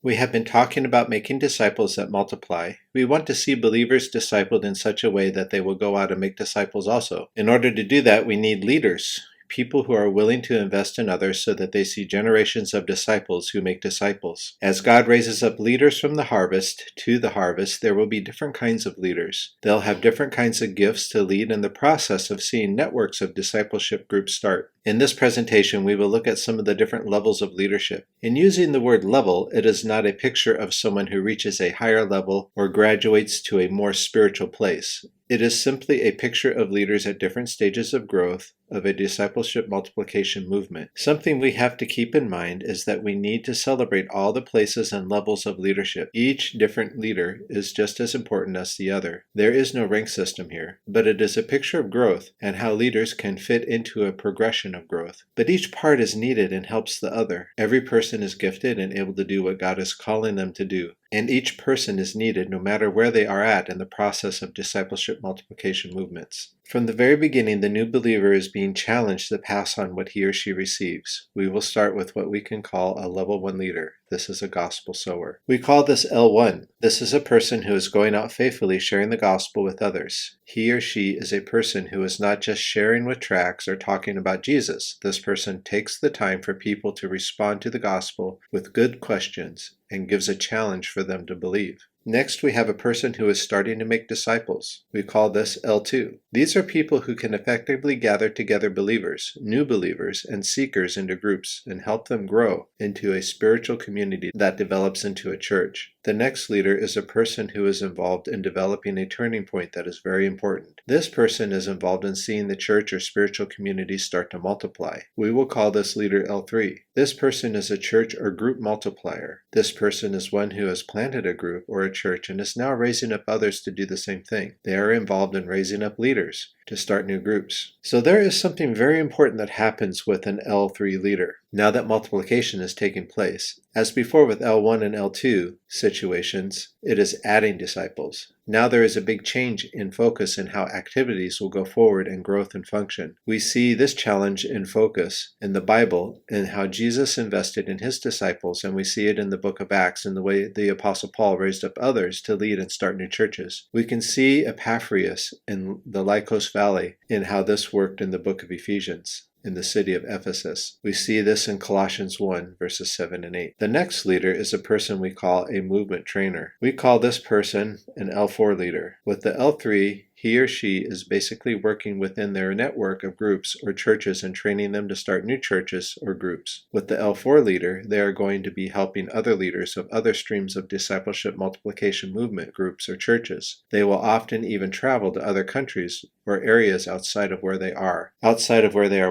We have been talking about making disciples that multiply. We want to see believers discipled in such a way that they will go out and make disciples also. In order to do that, we need leaders, people who are willing to invest in others so that they see generations of disciples who make disciples. As God raises up leaders from the harvest to the harvest, there will be different kinds of leaders. They'll have different kinds of gifts to lead in the process of seeing networks of discipleship groups start. In this presentation, we will look at some of the different levels of leadership. In using the word level, it is not a picture of someone who reaches a higher level or graduates to a more spiritual place. It is simply a picture of leaders at different stages of growth of a discipleship multiplication movement. Something we have to keep in mind is that we need to celebrate all the places and levels of leadership. Each different leader is just as important as the other. There is no rank system here, but it is a picture of growth and how leaders can fit into a progression of growth. But each part is needed and helps the other. Every person is gifted and able to do what God is calling them to do. And each person is needed no matter where they are at in the process of discipleship multiplication movements. From the very beginning, the new believer is being challenged to pass on what he or she receives. We will start with what we can call a level 1 leader. This is a gospel sower. We call this L1. This is a person who is going out faithfully sharing the gospel with others. He or she is a person who is not just sharing with tracts or talking about Jesus. This person takes the time for people to respond to the gospel with good questions and gives a challenge for them to believe. Next, we have a person who is starting to make disciples. We call this L2. These are people who can effectively gather together believers, new believers, and seekers into groups and help them grow into a spiritual community that develops into a church. The next leader is a person who is involved in developing a turning point that is very important. This person is involved in seeing the church or spiritual community start to multiply. We will call this leader L3. This person is a church or group multiplier. This person is one who has planted a group or a church and is now raising up others to do the same thing. They are involved in raising up leaders to start new groups. So there is something very important that happens with an L3 leader now that multiplication is taking place. As before with L1 and L2 situations, it is adding disciples. Now there is a big change in focus in how activities will go forward in growth and function. We see this challenge in focus in the Bible and how Jesus invested in his disciples, and we see it in the book of Acts in the way the Apostle Paul raised up others to lead and start new churches. We can see Epaphras in the Lycos Valley in how this worked in the book of Ephesians. In the city of Ephesus. We see this in Colossians 1, verses 7 and 8. The next leader is a person we call a movement trainer. We call this person an L4 leader. With the L3, he or she is basically working within their network of groups or churches and training them to start new churches or groups. With the L4 leader, they are going to be helping other leaders of other streams of discipleship multiplication movement groups or churches. They will often even travel to other countries or areas outside of where they are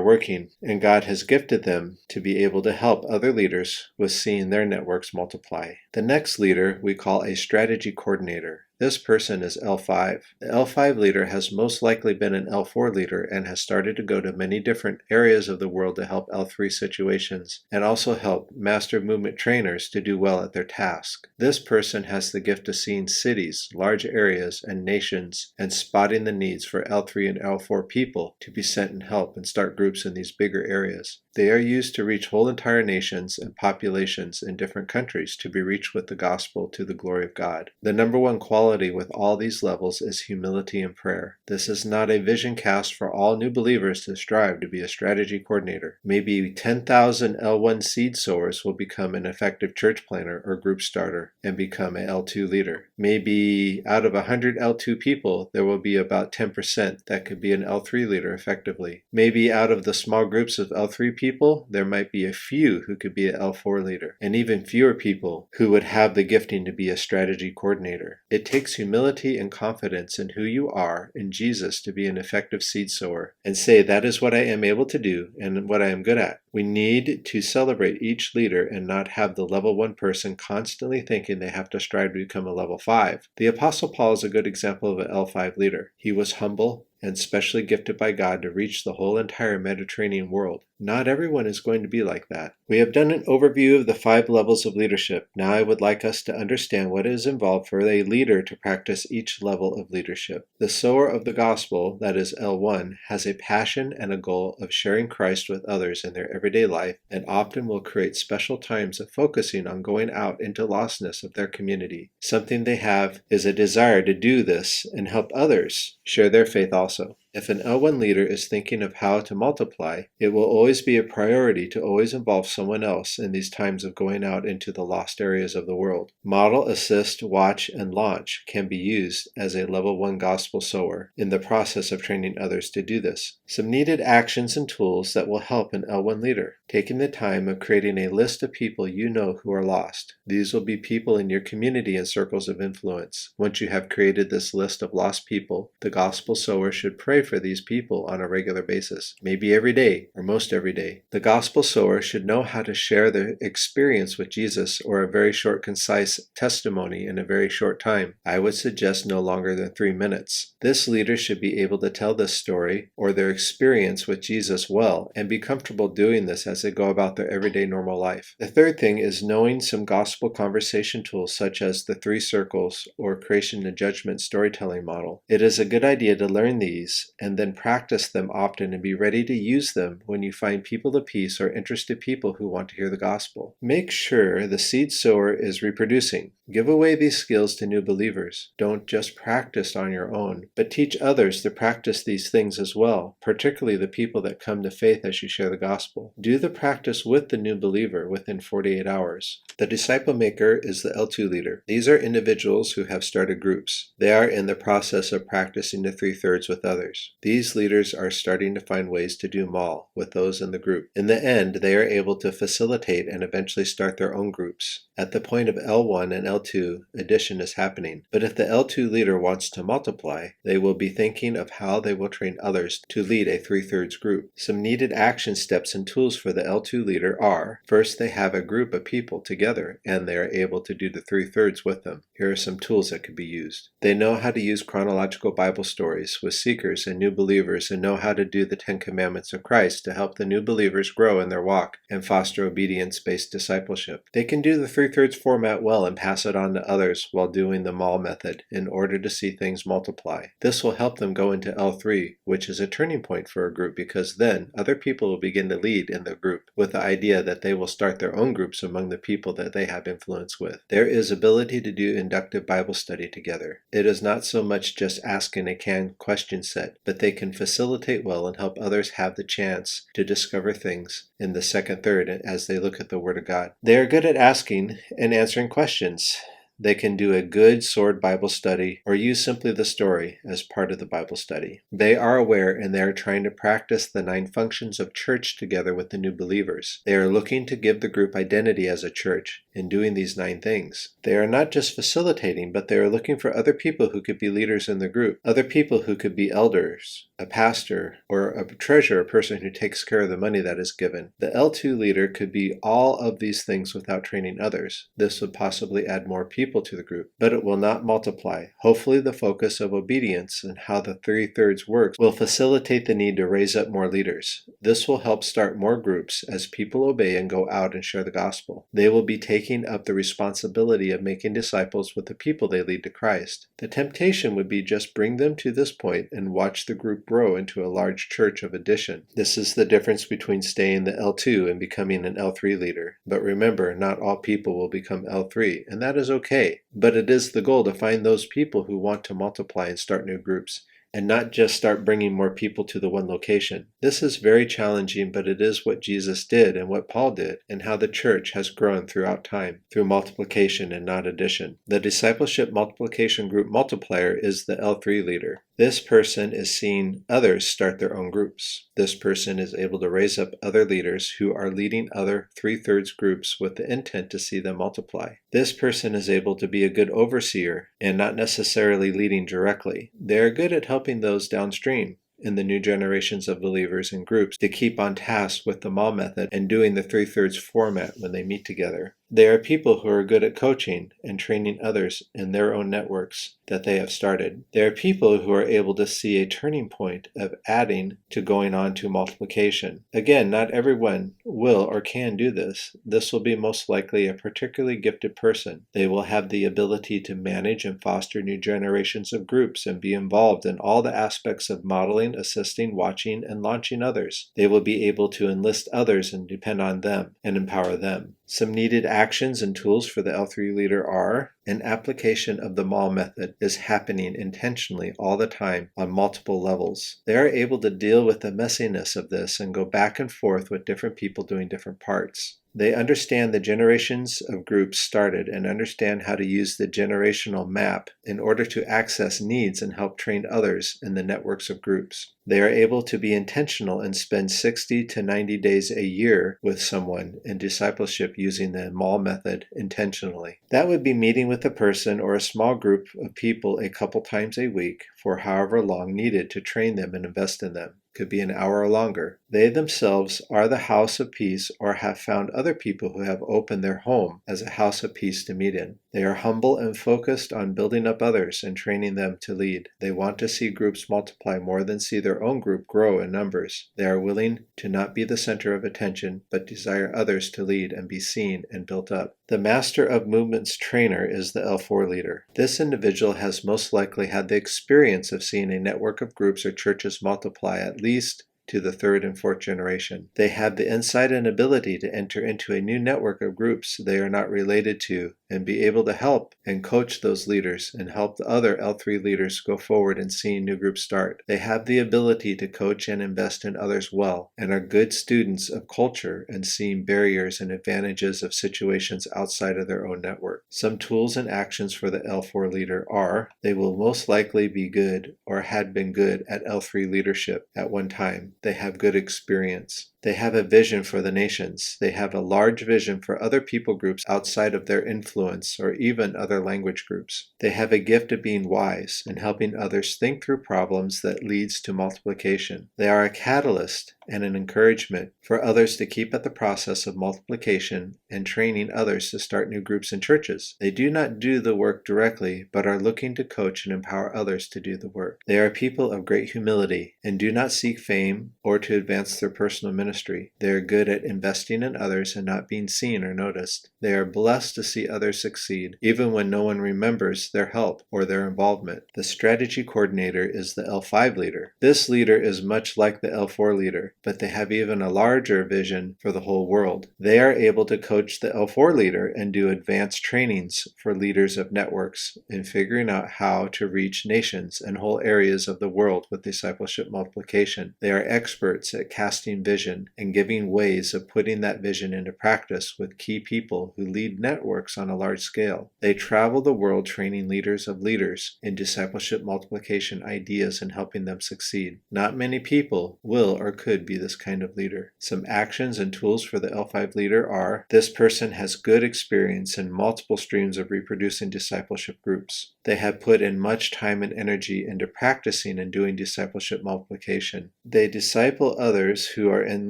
working, and God has gifted them to be able to help other leaders with seeing their networks multiply. The next leader we call a strategy coordinator. This person is L5. The L5 leader has most likely been an L4 leader and has started to go to many different areas of the world to help L3 situations and also help master movement trainers to do well at their task. This person has the gift of seeing cities, large areas, and nations and spotting the needs for L3 and L4 people to be sent and help and start groups in these bigger areas. They are used to reach whole entire nations and populations in different countries to be reached with the gospel to the glory of God. The number one quality with all these levels is humility and prayer. This is not a vision cast for all new believers to strive to be a strategy coordinator. Maybe 10,000 L1 seed sowers will become an effective church planner or group starter and become an L2 leader. Maybe out of 100 L2 people, there will be about 10% that could be an L3 leader effectively. Maybe out of the small groups of L3 people, there might be a few who could be an L4 leader, and even fewer people who would have the gifting to be a strategy coordinator. It takes humility and confidence in who you are in Jesus to be an effective seed sower and say, that is what I am able to do and what I am good at. We need to celebrate each leader and not have the level 1 person constantly thinking they have to strive to become a level 5. The Apostle Paul is a good example of an L5 leader. He was humble, and specially gifted by God to reach the whole entire Mediterranean world. Not everyone is going to be like that. We have done an overview of the 5 levels of leadership. Now I would like us to understand what is involved for a leader to practice each level of leadership. The sower of the gospel, that is L1, has a passion and a goal of sharing Christ with others in their everyday life, and often will create special times of focusing on going out into lostness of their community. Something they have is a desire to do this and help others share their faith also. If an L1 leader is thinking of how to multiply, it will always be a priority to always involve someone else in these times of going out into the lost areas of the world. Model, assist, watch, and launch can be used as a level 1 gospel sower in the process of training others to do this. Some needed actions and tools that will help an L1 leader. Taking the time of creating a list of people you know who are lost. These will be people in your community and circles of influence. Once you have created this list of lost people, the gospel sower should pray for these people on a regular basis, maybe every day or most every day. The gospel sower should know how to share their experience with Jesus or a very short, concise testimony in a very short time. I would suggest no longer than 3 minutes. This leader should be able to tell this story or their experience with Jesus well and be comfortable doing this as they go about their everyday normal life. The third thing is knowing some gospel conversation tools such as the 3 circles or creation and judgment storytelling model. It is a good idea to learn these and then practice them often and be ready to use them when you find people of peace or interested people who want to hear the gospel. Make sure the seed sower is reproducing. Give away these skills to new believers. Don't just practice on your own, but teach others to practice these things as well, particularly the people that come to faith as you share the gospel. Do the practice with the new believer within 48 hours. The disciple maker is the L2 leader. These are individuals who have started groups. They are in the process of practicing the 3/3 with others. These leaders are starting to find ways to do MAL with those in the group. In the end, they are able to facilitate and eventually start their own groups. At the point of L1 and L2, addition is happening. But if the L2 leader wants to multiply, they will be thinking of how they will train others to lead a 3/3 group. Some needed action steps and tools for the L2 leader are, first, they have a group of people together and they are able to do the 3/3 with them. Here are some tools that could be used. They know how to use chronological Bible stories with seekers and new believers and know how to do the 10 Commandments of Christ to help the new believers grow in their walk and foster obedience-based discipleship. They can do the 3/3 format well and pass it on to others while doing the MAL method in order to see things multiply. This will help them go into L3, which is a turning point for a group because then other people will begin to lead in the group with the idea that they will start their own groups among the people that they have influence with. There is ability to do inductive Bible study together. It is not so much just asking a canned question set, but they can facilitate well and help others have the chance to discover things in the second third as they look at the Word of God. They are good at asking and answering questions. They can do a good sword Bible study or use simply the story as part of the Bible study. They are aware and they are trying to practice the 9 functions of church together with the new believers. They are looking to give the group identity as a church in doing these 9 things. They are not just facilitating, but they are looking for other people who could be leaders in the group, other people who could be elders, a pastor, or a treasurer, a person who takes care of the money that is given. The L2 leader could be all of these things without training others. This would possibly add more people to the group, but it will not multiply. Hopefully the focus of obedience and how the 3/3 works will facilitate the need to raise up more leaders. This will help start more groups as people obey and go out and share the gospel. They will be taking up the responsibility of making disciples with the people they lead to Christ. The temptation would be just bring them to this point and watch the group grow into a large church of addition. This is the difference between staying the L2 and becoming an L3 leader. But remember, not all people will become L3, and that is okay. But it is the goal to find those people who want to multiply and start new groups, and not just start bringing more people to the one location. This is very challenging, but it is what Jesus did and what Paul did, and how the church has grown throughout time, through multiplication and not addition. The discipleship multiplication group multiplier is the L3 leader. This person is seeing others start their own groups. This person is able to raise up other leaders who are leading other 3/3 groups with the intent to see them multiply. This person is able to be a good overseer and not necessarily leading directly. They are good at helping those downstream in the new generations of believers and groups to keep on task with the MAL method and doing the 3/3 format when they meet together. They are people who are good at coaching and training others in their own networks that they have started. They are people who are able to see a turning point of adding to going on to multiplication. Again, not everyone will or can do this. This will be most likely a particularly gifted person. They will have the ability to manage and foster new generations of groups and be involved in all the aspects of modeling, assisting, watching, and launching others. They will be able to enlist others and depend on them and empower them. Some needed actions and tools for the L3 leader are: an application of the MAL method is happening intentionally all the time on multiple levels. They are able to deal with the messiness of this and go back and forth with different people doing different parts. They understand the generations of groups started and understand how to use the generational map in order to access needs and help train others in the networks of groups. They are able to be intentional and spend 60 to 90 days a year with someone in discipleship using the MAL method intentionally. That would be meeting with a person or a small group of people a couple times a week for however long needed to train them and invest in them. Could be an hour or longer. They themselves are the house of peace or have found other people who have opened their home as a house of peace to meet in. They are humble and focused on building up others and training them to lead. They want to see groups multiply more than see their own group grow in numbers. They are willing to not be the center of attention, but desire others to lead and be seen and built up. The Master of Movements trainer is the L4 leader. This individual has most likely had the experience of seeing a network of groups or churches multiply at least to the third and fourth generation. They have the insight and ability to enter into a new network of groups they are not related to and be able to help and coach those leaders and help the other L3 leaders go forward in seeing new groups start. They have the ability to coach and invest in others well and are good students of culture and seeing barriers and advantages of situations outside of their own network. Some tools and actions for the L4 leader are: they will most likely be good or had been good at L3 leadership at one time. They have good experience. They have a vision for the nations. They have a large vision for other people groups outside of their influence or even other language groups. They have a gift of being wise and helping others think through problems that leads to multiplication. They are a catalyst and an encouragement for others to keep at the process of multiplication and training others to start new groups and churches. They do not do the work directly, but are looking to coach and empower others to do the work. They are people of great humility and do not seek fame or to advance their personal ministry. They are good at investing in others and not being seen or noticed. They are blessed to see others succeed, even when no one remembers their help or their involvement. The strategy coordinator is the L5 leader. This leader is much like the L4 leader, but they have even a larger vision for the whole world. They are able to coach the L4 leader and do advanced trainings for leaders of networks in figuring out how to reach nations and whole areas of the world with discipleship multiplication. They are experts at casting vision and giving ways of putting that vision into practice with key people who lead networks on a large scale. They travel the world training leaders of leaders in discipleship multiplication ideas and helping them succeed. Not many people will or could be this kind of leader. Some actions and tools for the L5 leader are: this person has good experience in multiple streams of reproducing discipleship groups. They have put in much time and energy into practicing and doing discipleship multiplication. They disciple others who are in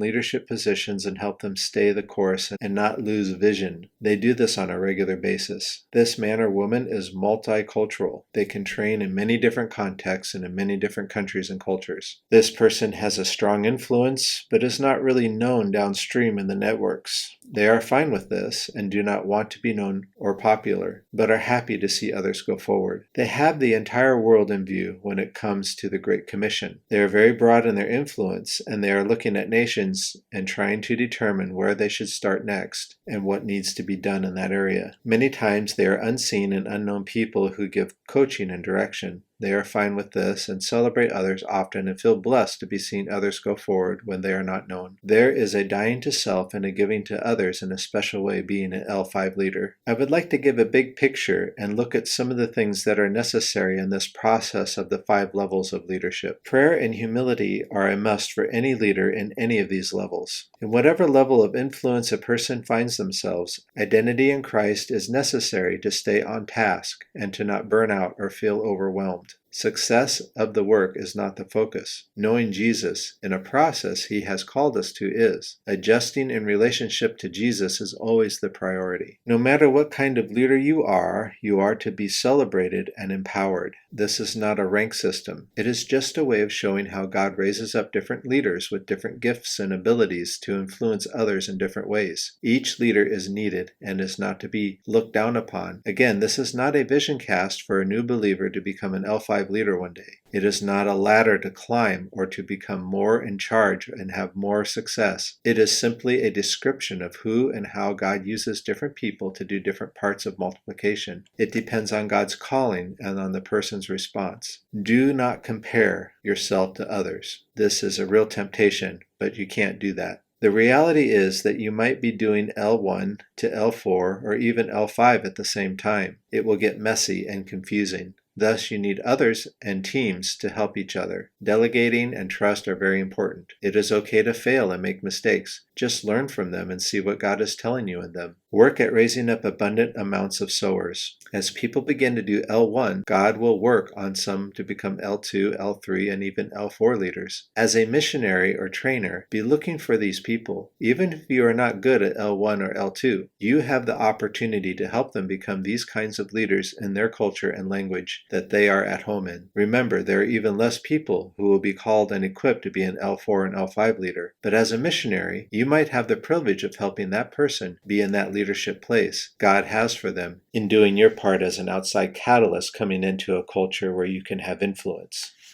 leadership positions and help them stay the course and not lose vision. They do this on a regular basis. This man or woman is multicultural. They can train in many different contexts and in many different countries and cultures. This person has a strong influence, but is not really known downstream in the networks. They are fine with this and do not want to be known or popular, but are happy to see others go forward. They have the entire world in view when it comes to the Great Commission. They are very broad in their influence, and they are looking at nations and trying to determine where they should start next and what needs to be done in that area. Many times they are unseen and unknown people who give coaching and direction. They are fine with this and celebrate others often and feel blessed to be seeing others go forward when they are not known. There is a dying to self and a giving to others in a special way being an L5 leader. I would like to give a big picture and look at some of the things that are necessary in this process of the 5 levels of leadership. Prayer and humility are a must for any leader in any of these levels. In whatever level of influence a person finds themselves, identity in Christ is necessary to stay on task and to not burn out or feel overwhelmed. Success of the work is not the focus. Knowing Jesus in a process he has called us to is. Adjusting in relationship to Jesus is always the priority. No matter what kind of leader you are to be celebrated and empowered. This is not a rank system. It is just a way of showing how God raises up different leaders with different gifts and abilities to influence others in different ways. Each leader is needed and is not to be looked down upon. Again, this is not a vision cast for a new believer to become an L5 leader one day. It is not a ladder to climb or to become more in charge and have more success. It is simply a description of who and how God uses different people to do different parts of multiplication. It depends on God's calling and on the person's response. Do not compare yourself to others. This is a real temptation, but you can't do that. The reality is that you might be doing L1 to L4 or even L5 at the same time. It will get messy and confusing. Thus, you need others and teams to help each other. Delegating and trust are very important. It is okay to fail and make mistakes. Just learn from them and see what God is telling you in them. Work at raising up abundant amounts of sowers. As people begin to do L1, God will work on some to become L2, L3, and even L4 leaders. As a missionary or trainer, be looking for these people. Even if you are not good at L1 or L2, you have the opportunity to help them become these kinds of leaders in their culture and language that they are at home in. Remember, there are even less people who will be called and equipped to be an L4 and L5 leader. But as a missionary, you might have the privilege of helping that person be in that leadership place God has for them in doing your part as an outside catalyst coming into a culture where you can have influence.